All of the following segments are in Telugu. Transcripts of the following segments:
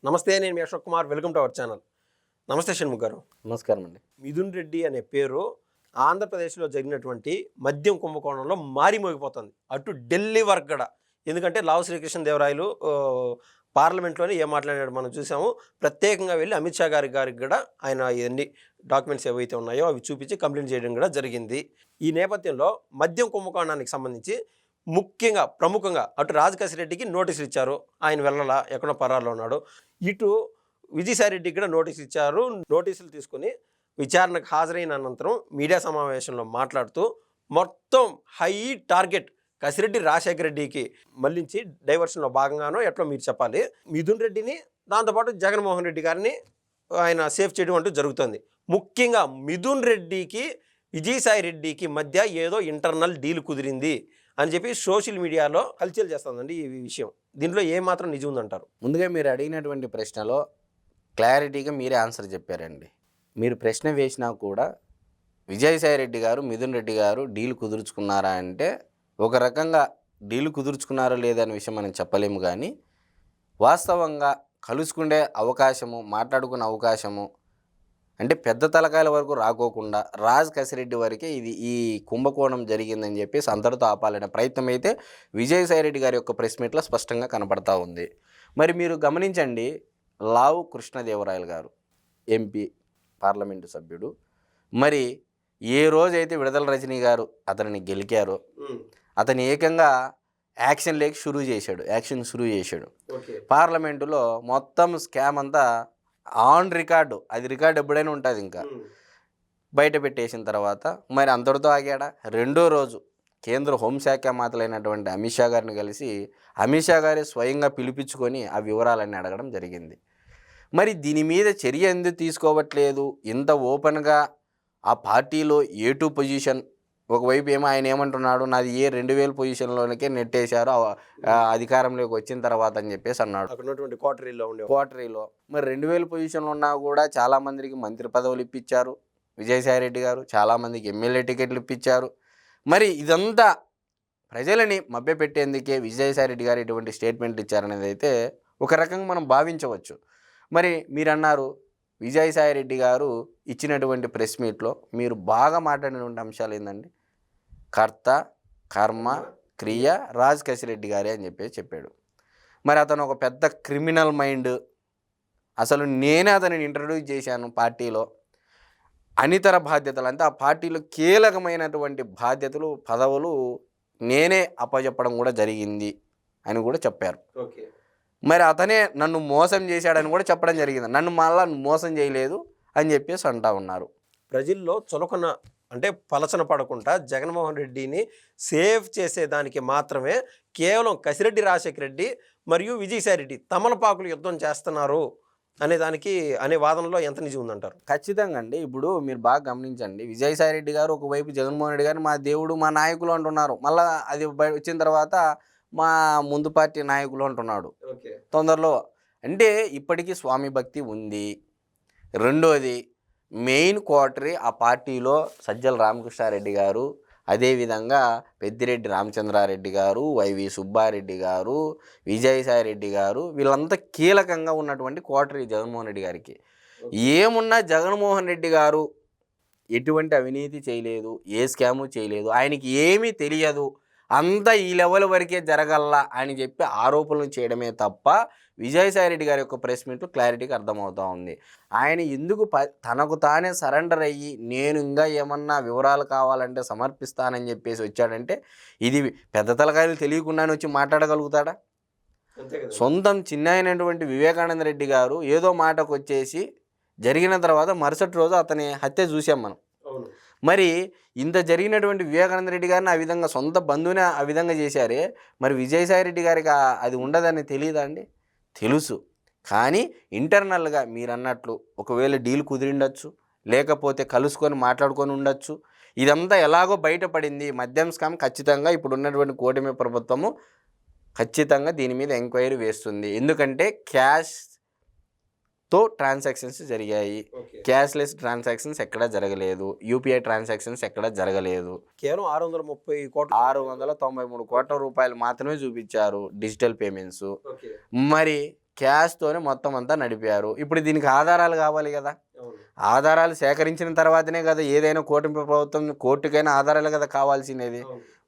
నమస్తే, నేను మీ Ashok Kumar. Welcome to our channel. నమస్తే షణ్ముఖ్ గారు. నమస్కారం అండి. మిథున్ రెడ్డి అనే పేరు ఆంధ్రప్రదేశ్లో జరిగినటువంటి మద్యం కుంభకోణంలో మారిమోగిపోతుంది, అటు ఢిల్లీ వరకు కూడా. ఎందుకంటే లావు శ్రీకృష్ణదేవరాయలు పార్లమెంట్లోనే ఏం మాట్లాడాడు మనం చూసాము. ప్రత్యేకంగా వెళ్ళి అమిత్ షా గారికి కూడా ఆయన ఇవన్నీ డాక్యుమెంట్స్ ఏవైతే ఉన్నాయో అవి చూపించి కంప్లైంట్ చేయడం కూడా జరిగింది. ఈ నేపథ్యంలో మద్యం కుంభకోణానికి సంబంధించి ముఖ్యంగా ప్రముఖంగా అటు రాజకేశ్ రెడ్డికి నోటీసులు ఇచ్చారు, ఆయన వెళ్ళలా, ఎక్కడో పరాల్లో ఉన్నాడు. ఇటు విజయసాయిరెడ్డికి కూడా నోటీసులు ఇచ్చారు. నోటీసులు తీసుకుని విచారణకు హాజరైన అనంతరం మీడియా సమావేశంలో మాట్లాడుతూ మొత్తం హై టార్గెట్ కసిరెడ్డి రాజశేఖర రెడ్డికి మళ్లించి డైవర్షన్లో భాగంగానో ఎట్లా మీరు చెప్పాలి, మిథున్ రెడ్డిని దాంతోపాటు జగన్మోహన్ రెడ్డి గారిని ఆయన సేఫ్ చేయడం అంటూ జరుగుతుంది. ముఖ్యంగా మిథున్ రెడ్డికి విజయసాయి రెడ్డికి మధ్య ఏదో ఇంటర్నల్ డీల్ కుదిరింది అని చెప్పి సోషల్ మీడియాలో హల్చల్ చేస్తుందండి ఈ విషయం. దీంట్లో ఏమాత్రం నిజం ఉందంటారు? ముందుగా మీరు అడిగినటువంటి ప్రశ్నలో క్లారిటీగా మీరే ఆన్సర్ చెప్పారండి. మీరు ప్రశ్న వేసినా కూడా విజయసాయి రెడ్డి గారు మిథున్ రెడ్డి గారు డీల్ కుదుర్చుకున్నారా అంటే ఒక రకంగా డీల్ కుదుర్చుకున్నారో లేదనే విషయం మనం చెప్పలేము. కానీ వాస్తవంగా కలుసుకునే అవకాశము, మాట్లాడుకునే అవకాశము అంటే పెద్ద తలకాయల వరకు రాకోకుండా రాజకేశ్ రెడ్డి వరకే ఈ కుంభకోణం జరిగిందని చెప్పేసి అంతటితో ఆపాలనే ప్రయత్నం అయితే విజయసాయి రెడ్డి గారి యొక్క ప్రెస్ మీట్లో స్పష్టంగా కనపడతా ఉంది. మరి మీరు గమనించండి, లావు కృష్ణదేవరాయలు గారు ఎంపీ, పార్లమెంటు సభ్యుడు. మరి ఏ రోజైతే విడుదల రజనీ గారు అతనిని గెలికారో అతను ఏకంగా యాక్షన్ షురూ చేశాడు. పార్లమెంటులో మొత్తం స్కామ్ అంతా ఆన్ రికార్డు, అది రికార్డు ఎప్పుడైనా ఉంటుంది, ఇంకా బయట పెట్టేసిన తర్వాత మరి అంతటితో ఆగాడా? రెండో రోజు కేంద్ర హోంశాఖ మాతలైనటువంటి అమిత్ షా గారిని కలిసి అమిత్ షా గారే స్వయంగా పిలిపించుకొని ఆ వివరాలన్నీ అడగడం జరిగింది. మరి దీని మీద చర్య ఎందుకు తీసుకోవట్లేదు? ఇంత ఓపెన్గా ఆ పార్టీలో A2 పొజిషన్, ఒకవైపు ఏమో ఆయన ఏమంటున్నాడు, నాది 2000 పొజిషన్లోనికే నెట్టేశారు అధికారంలోకి వచ్చిన తర్వాత అని చెప్పేసి అన్నాడు. క్వార్టరీలో మరి 2000 పొజిషన్లు ఉన్నా కూడా చాలామందికి మంత్రి పదవులు ఇప్పించారు విజయసాయి రెడ్డి గారు, చాలామందికి ఎమ్మెల్యే టికెట్లు ఇప్పించారు. మరి ఇదంతా ప్రజలని మభ్యపెట్టేందుకే విజయసాయి రెడ్డి గారు ఇటువంటి స్టేట్మెంట్ ఇచ్చారనేది అయితే ఒక రకంగా మనం భావించవచ్చు. మరి మీరు అన్నారు విజయసాయి రెడ్డి గారు ఇచ్చినటువంటి ప్రెస్ మీట్లో మీరు బాగా మాట్లాడినటువంటి అంశాలు ఏంటండి, కర్త కర్మ క్రియ రాజకేశ్ రెడ్డి గారే అని చెప్పాడు. మరి అతను ఒక పెద్ద క్రిమినల్ మైండ్, అసలు నేనే అతనిని ఇంట్రడ్యూస్ చేశాను పార్టీలో, అనితర బాధ్యతలు అంటే ఆ పార్టీలో కీలకమైనటువంటి బాధ్యతలు, పదవులు నేనే అప్పచెప్పడం కూడా జరిగింది అని కూడా చెప్పారు. మరి అతనే నన్ను మోసం చేశాడని కూడా చెప్పడం జరిగింది. నన్ను మళ్ళా మోసం చేయలేదు అని చెప్పేసి అంటా ఉన్నారు. ప్రజల్లో చులకన అంటే పలచన పడకుండా జగన్మోహన్ రెడ్డిని సేవ్ చేసేదానికి మాత్రమే కేవలం కసిరెడ్డి రాజశేఖర రెడ్డి మరియు విజయసాయి రెడ్డి తమలపాకులు యుద్ధం చేస్తున్నారు అనే వాదనలో ఎంత నిజం ఉందంటారు? ఖచ్చితంగా అండి. ఇప్పుడు మీరు బాగా గమనించండి, విజయసాయి రెడ్డి గారు ఒకవైపు జగన్మోహన్ రెడ్డి గారు మా దేవుడు మా నాయకులు అంటున్నారు, మళ్ళీ అది వచ్చిన తర్వాత మా ముందు పార్టీ నాయకులు అంటున్నాడు తొందరలో. అంటే ఇప్పటికీ స్వామి భక్తి ఉంది. రెండోది మెయిన్ క్వార్టరీ ఆ పార్టీలో సజ్జల రామకృష్ణారెడ్డి గారు, అదేవిధంగా పెద్దిరెడ్డి రామచంద్రారెడ్డి గారు, వైవి సుబ్బారెడ్డి గారు, విజయసాయి రెడ్డి గారు, వీళ్ళంతా కీలకంగా ఉన్నటువంటి క్వార్టరీ జగన్మోహన్ రెడ్డి గారికి. ఏమున్నా జగన్మోహన్ రెడ్డి గారు ఎటువంటి అవినీతి చేయలేదు, ఏ స్కాము చేయలేదు, ఆయనకి ఏమీ తెలియదు, అంతా ఈ లెవెల్ వరకే జరగల్లా అని చెప్పి ఆరోపణలు చేయడమే తప్ప విజయసాయి రెడ్డి గారి యొక్క ప్రెస్ మీట్లు క్లారిటీగా అర్థమవుతూ ఉంది. ఆయన ఎందుకు తనకు తానే సరెండర్ అయ్యి నేను ఇంకా ఏమన్నా వివరాలు కావాలంటే సమర్పిస్తానని చెప్పేసి వచ్చాడంటే ఇది పెద్ద తలకాయలు తెలియకుండానే వచ్చి మాట్లాడగలుగుతాడా? సొంతం చిన్న అయినటువంటి వివేకానంద రెడ్డి గారు ఏదో మాటకు వచ్చేసి జరిగిన తర్వాత మరుసటి రోజు అతని హత్య చూసాం మనం. మరి ఇంత జరిగినటువంటి వివేకానంద రెడ్డి గారిని ఆ విధంగా సొంత బంధువుని ఆ విధంగా చేశారే, మరి విజయసాయి రెడ్డి గారికి అది ఉండదని తెలియదా అండి? తెలుసు. కానీ ఇంటర్నల్గా మీరు అన్నట్లు ఒకవేళ డీల్ కుదిరిండొచ్చు, లేకపోతే కలుసుకొని మాట్లాడుకొని ఉండొచ్చు. ఇదంతా ఎలాగో బయటపడింది. మద్యం స్కామ్ ఖచ్చితంగా ఇప్పుడు ఉన్నటువంటి కూటమి ప్రభుత్వము ఖచ్చితంగా దీని మీద ఎంక్వైరీ వేస్తుంది. ఎందుకంటే క్యాష్తో ట్రాన్సాక్షన్స్ జరిగాయి, క్యాష్లెస్ ట్రాన్సాక్షన్స్ ఎక్కడా జరగలేదు, యూపీఐ ట్రాన్సాక్షన్స్ ఎక్కడా జరగలేదు. కేవలం 693 కోట్ల రూపాయలు మాత్రమే చూపించారు డిజిటల్ పేమెంట్స్. మరి క్యాష్తోనే మొత్తం అంతా నడిపారు. ఇప్పుడు దీనికి ఆధారాలు కావాలి కదా. ఆధారాలు సేకరించిన తర్వాతనే కదా ఏదైనా కూటమి ప్రభుత్వం కోర్టుకైనా ఆధారాలు కదా కావాల్సినది.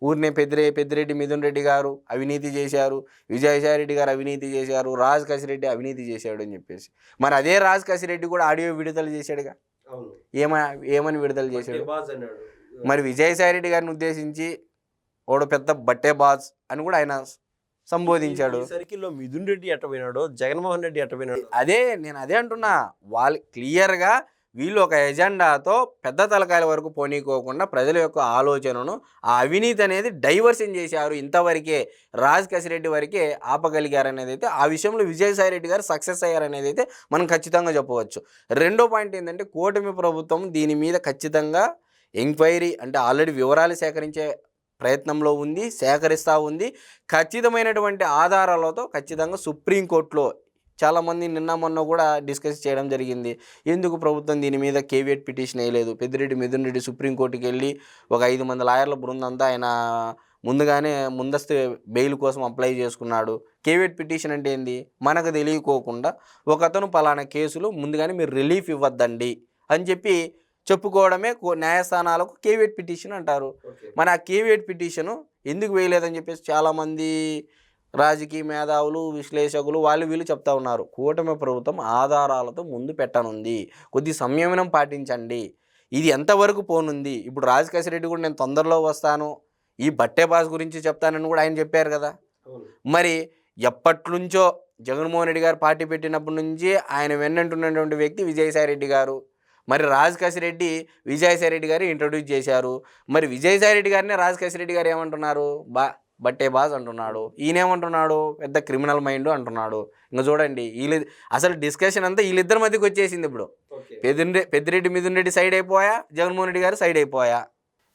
ఊరినే పెద్దిరెడ్డి మిథున్ రెడ్డి గారు అవినీతి చేశారు, విజయసాయి రెడ్డి గారు అవినీతి చేశారు, రాజ్ కసిరెడ్డి అవినీతి చేశాడు అని చెప్పేసి, మరి అదే రాజ్ కసిరెడ్డి కూడా ఆడియో విడుదల చేశాడుగా. ఏమని విడుదల చేశాడు? మరి విజయసాయి రెడ్డి గారిని ఉద్దేశించి వాడు పెద్ద బట్టే బాజ్ అని కూడా ఆయన సంబోధించాడు. సర్కిల్లో మిథున్ రెడ్డి ఎట్టపోయినాడు, జగన్మోహన్ రెడ్డి ఎట్టపోయినాడు. నేను అదే అంటున్నా, వాళ్ళు క్లియర్గా వీళ్ళు ఒక ఎజెండాతో పెద్ద తలకాయల వరకు పోనీకోకుండా ప్రజల యొక్క ఆలోచనను ఆ అవినీతి అనేది డైవర్షన్ చేశారు. ఇంతవరకే రాజ్ కసిరెడ్డి వరకే ఆపగలిగారు అనేది అయితే, ఆ విషయంలో విజయసాయి రెడ్డి గారు సక్సెస్ అయ్యారనేది అయితే మనం ఖచ్చితంగా చెప్పవచ్చు. రెండో పాయింట్ ఏంటంటే, కూటమి ప్రభుత్వం దీని మీద ఖచ్చితంగా ఎంక్వైరీ అంటే ఆల్రెడీ వివరాలు సేకరించే ప్రయత్నంలో ఉంది, సేకరిస్తూ ఉంది. ఖచ్చితమైనటువంటి ఆధారాలతో ఖచ్చితంగా సుప్రీంకోర్టులో చాలామంది నిన్న మొన్న కూడా డిస్కస్ చేయడం జరిగింది. ఎందుకు ప్రభుత్వం దీని మీద కేవియట్ పిటిషన్ వేయలేదు? పెద్దిరెడ్డి మిథున్ రెడ్డి సుప్రీంకోర్టుకి వెళ్ళి ఒక 5 మంది లాయర్ల బృందంతా ఆయన ముందుగానే ముందస్తు బెయిల్ కోసం అప్లై చేసుకున్నాడు. కేవియట్ పిటిషన్ అంటే ఏంది? మనకు తెలియకోకుండా ఒకతను పలానా కేసులు ముందుగానే మీరు రిలీఫ్ ఇవ్వద్దండి అని చెప్పి చెప్పుకోవడమే న్యాయస్థానాలకు కేవియట్ పిటిషన్ అంటారు. మరి ఆ కేవియట్ పిటిషను ఎందుకు వేయలేదని చెప్పేసి చాలామంది రాజకీయ మేధావులు, విశ్లేషకులు వీళ్ళు చెప్తా ఉన్నారు. కూటమి ప్రభుత్వం ఆధారాలతో ముందు పెట్టనుంది, కొద్ది సంయమనం పాటించండి, ఇది ఎంతవరకు పోనుంది. ఇప్పుడు రాజ్ కసిరెడ్డి కూడా నేను తొందరలో వస్తాను, ఈ బట్టే బాస్ గురించి చెప్తానని కూడా ఆయన చెప్పారు కదా. మరి ఎప్పట్నుంచో జగన్మోహన్ రెడ్డి గారు పార్టీ పెట్టినప్పటి నుంచి ఆయన వెన్నంటున్నటువంటి వ్యక్తి విజయసాయి రెడ్డి గారు. మరి రాజ్ కసిరెడ్డి విజయసాయి రెడ్డి గారు ఇంట్రడ్యూస్ చేశారు. మరి విజయసాయి రెడ్డి గారినే రాజ్ కసిరెడ్డి గారు ఏమంటున్నారు? బట్టే బాజ్ అంటున్నాడు. ఈయనేమంటున్నాడు? పెద్ద క్రిమినల్ మైండ్ అంటున్నాడు. ఇంకా చూడండి, అసలు డిస్కషన్ అంతా వీళ్ళిద్దరి మధ్యకి వచ్చేసింది. ఇప్పుడు పెద్దిరెడ్డి మిథున్ రెడ్డి సైడ్ అయిపోయా, జగన్మోహన్ రెడ్డి గారు సైడ్ అయిపోయా.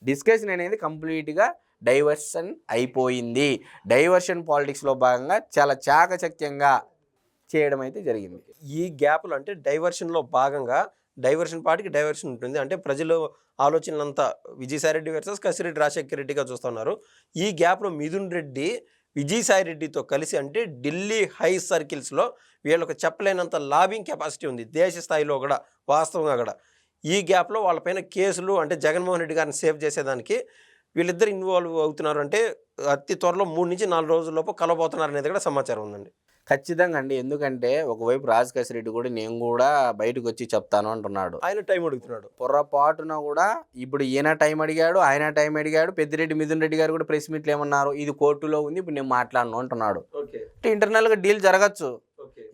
డిస్కషన్ అనేది కంప్లీట్గా డైవర్షన్ అయిపోయింది. డైవర్షన్ పాలిటిక్స్లో భాగంగా చాలా చాకచక్యంగా చేయడం అయితే జరిగింది. ఈ గ్యాప్లో అంటే డైవర్షన్లో భాగంగా డైవర్షన్ పార్టీకి డైవర్షన్ ఉంటుంది. అంటే ప్రజలు ఆలోచనలంతా విజయసాయి రెడ్డి వర్సెస్ కసిరెడ్డి రాజశేఖర రెడ్డిగా చూస్తున్నారు. ఈ గ్యాప్లో మిథున్ రెడ్డి విజయసాయి రెడ్డితో కలిసి అంటే ఢిల్లీ హై సర్కిల్స్లో వీళ్ళకి చెప్పలేనంత లాబింగ్ కెపాసిటీ ఉంది, దేశ స్థాయిలో కూడా వాస్తవంగా కూడా. ఈ గ్యాప్లో వాళ్ళపైన కేసులు అంటే జగన్మోహన్ రెడ్డి గారిని సేవ్ చేసేదానికి వీళ్ళిద్దరు ఇన్వాల్వ్ అవుతున్నారు. అంటే అతి త్వరలో 3 నుంచి 4 రోజుల్లోపు కలబోతున్నారు అనేది కూడా సమాచారం ఉందండి. ఖచ్చితంగా అండి. ఎందుకంటే ఒకవైపు రాజ్ కసిరెడ్డి కూడా నేను కూడా బయటకు వచ్చి చెప్తాను అంటున్నాడు. ఆయన టైం అడుగుతున్నాడు. పొరపాటున కూడా ఇప్పుడు ఈయన టైం అడిగాడు, ఆయన టైం అడిగాడు. పెద్దిరెడ్డి మిథున్ రెడ్డి గారు కూడా ప్రెస్ మీట్లు ఏమన్నారు? ఇది కోర్టులో ఉంది, ఇప్పుడు నేను మాట్లాడను అంటున్నాడు. అంటే ఇంటర్నల్గా డీల్ జరగచ్చు.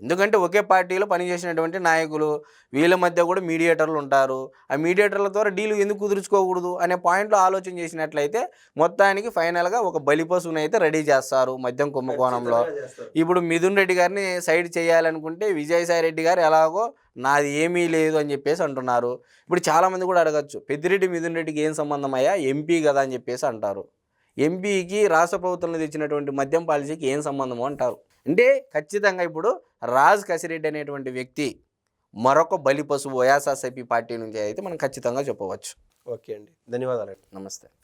ఎందుకంటే ఒకే పార్టీలో పనిచేసినటువంటి నాయకులు, వీళ్ళ మధ్య కూడా మీడియేటర్లు ఉంటారు. ఆ మీడియేటర్ల ద్వారా డీలు ఎందుకు కుదుర్చుకోకూడదు అనే పాయింట్లో ఆలోచన చేసినట్లయితే మొత్తానికి ఫైనల్గా ఒక బలిపశువుని అయితే రెడీ చేస్తారు మద్యం కుంభకోణంలో. ఇప్పుడు మిథున్ రెడ్డి గారిని సైడ్ చేయాలనుకుంటే విజయసాయి రెడ్డి గారు ఎలాగో నాది ఏమీ లేదు అని చెప్పేసి అంటున్నారు. ఇప్పుడు చాలామంది కూడా అడగచ్చు, పెద్దిరెడ్డి మిథున్ రెడ్డికి ఏం సంబంధం అయ్యా, ఎంపీ కదా అని చెప్పేసి అంటారు. ఎంపీకి రాష్ట్ర ప్రభుత్వంలో తెచ్చినటువంటి మద్యం పాలసీకి ఏం సంబంధము అంటారు. అంటే ఖచ్చితంగా ఇప్పుడు రాజ్ కసిరెడ్డి అనేటువంటి వ్యక్తి మరొక బలి పశువు వైఎస్ఆర్సీపీ పార్టీ నుంచి అయితే మనం ఖచ్చితంగా చెప్పవచ్చు. ఓకే అండి, ధన్యవాదాలు. నమస్తే.